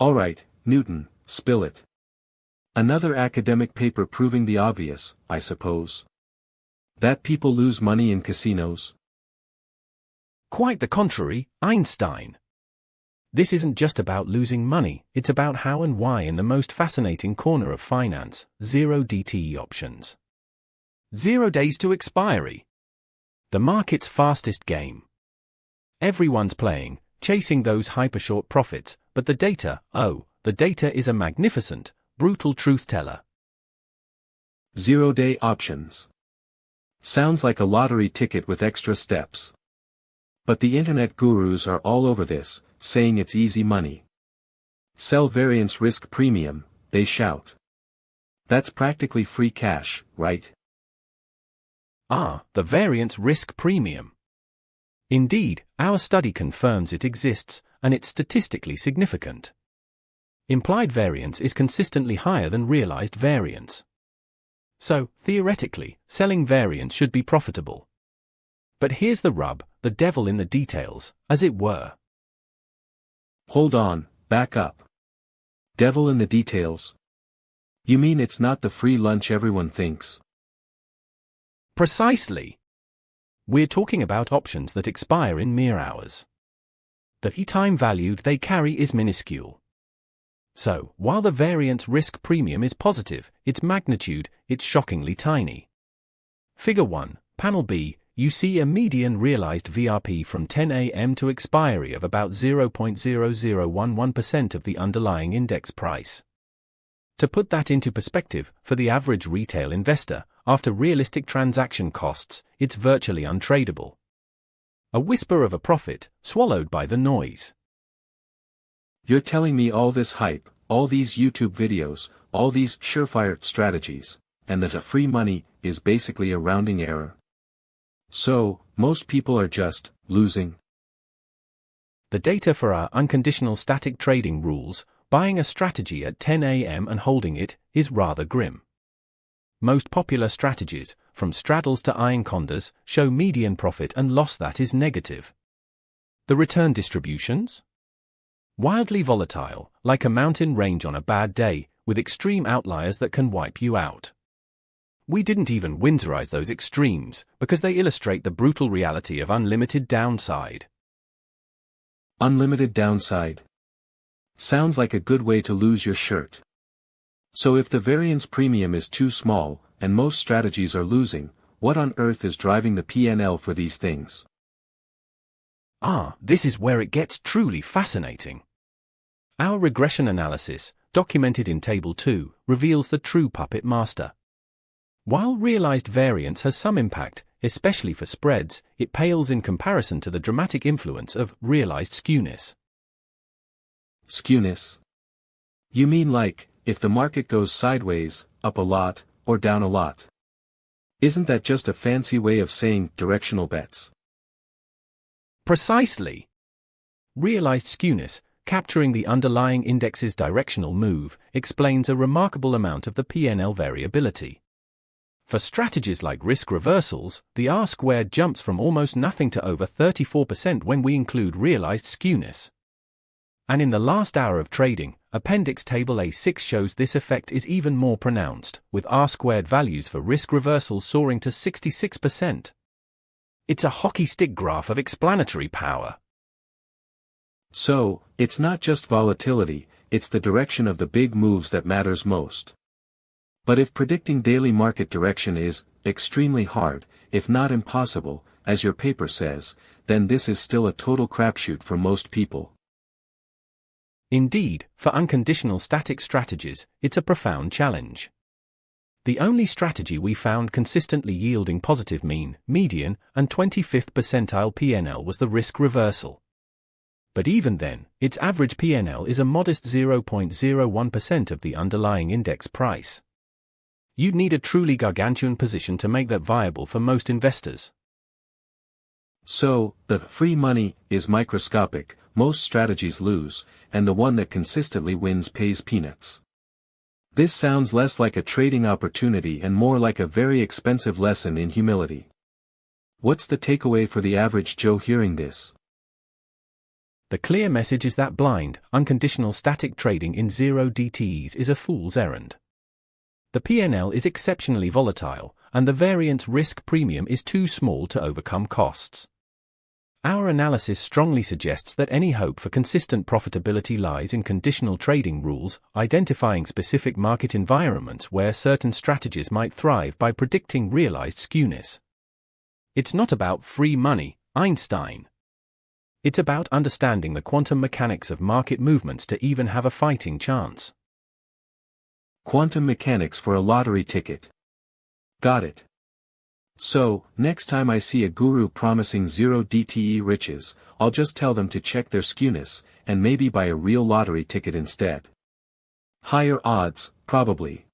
Alright, Newton, spill it. Another academic paper proving the obvious, I suppose. That people lose money in casinos? Quite the contrary, Einstein. This isn't just about losing money, it's about how and why in the most fascinating corner of finance, zero DTE options. 0 days to expiry. The market's fastest game. Everyone's playing, chasing those hyper-short profits, but the data is a magnificent, brutal truth-teller. 0-day options. Sounds like a lottery ticket with extra steps. But the internet gurus are all over this, saying it's easy money. Sell variance risk premium, they shout. That's practically free cash, right? The variance risk premium. Indeed, our study confirms it exists, and it's statistically significant. Implied variance is consistently higher than realized variance. So, theoretically, selling variance should be profitable. But here's the rub, the devil in the details, as it were. Hold on, back up. Devil in the details? You mean it's not the free lunch everyone thinks? Precisely. We're talking about options that expire in mere hours. The time valued they carry is minuscule. So, while the variance risk premium is positive, its magnitude, it's shockingly tiny. Figure 1, Panel B, you see a median realized VRP from 10 a.m. to expiry of about 0.0011% of the underlying index price. To put that into perspective, for the average retail investor, after realistic transaction costs, it's virtually untradeable. A whisper of a profit, swallowed by the noise. You're telling me all this hype, all these YouTube videos, all these surefire strategies, and that free money is basically a rounding error. So, most people are just losing. The data for our unconditional static trading rules, buying a strategy at 10 a.m. and holding it, is rather grim. Most popular strategies, from straddles to iron condas, show median profit and loss that is negative. The return distributions? Wildly volatile, like a mountain range on a bad day, with extreme outliers that can wipe you out. We didn't even Windsorize those extremes, because they illustrate the brutal reality of unlimited downside. Unlimited downside. Sounds like a good way to lose your shirt. So if the variance premium is too small, and most strategies are losing, what on earth is driving the P&L for these things? This is where it gets truly fascinating. Our regression analysis, documented in Table 2, reveals the true puppet master. While realized variance has some impact, especially for spreads, it pales in comparison to the dramatic influence of realized skewness. Skewness? You mean like, if the market goes sideways, up a lot, or down a lot? Isn't that just a fancy way of saying directional bets? Precisely. Realized skewness, capturing the underlying index's directional move, explains a remarkable amount of the P&L variability. For strategies like risk reversals, the R-squared jumps from almost nothing to over 34% when we include realized skewness. And in the last hour of trading, Appendix Table A6 shows this effect is even more pronounced, with R-squared values for risk reversals soaring to 66%. It's a hockey stick graph of explanatory power. So, it's not just volatility, it's the direction of the big moves that matters most. But if predicting daily market direction is extremely hard, if not impossible, as your paper says, then this is still a total crapshoot for most people. Indeed, for unconditional static strategies, it's a profound challenge. The only strategy we found consistently yielding positive mean, median, and 25th percentile P&L was the risk reversal. But even then, its average P&L is a modest 0.01% of the underlying index price. You'd need a truly gargantuan position to make that viable for most investors. So, the free money is microscopic, most strategies lose, and the one that consistently wins pays peanuts. This sounds less like a trading opportunity and more like a very expensive lesson in humility. What's the takeaway for the average Joe hearing this? The clear message is that blind, unconditional static trading in zero DTEs is a fool's errand. The P&L is exceptionally volatile, and the variance risk premium is too small to overcome costs. Our analysis strongly suggests that any hope for consistent profitability lies in conditional trading rules, identifying specific market environments where certain strategies might thrive by predicting realized skewness. It's not about free money, Einstein. It's about understanding the quantum mechanics of market movements to even have a fighting chance. Quantum mechanics for a lottery ticket. Got it. So, next time I see a guru promising zero DTE riches, I'll just tell them to check their skewness, and maybe buy a real lottery ticket instead. Higher odds, probably.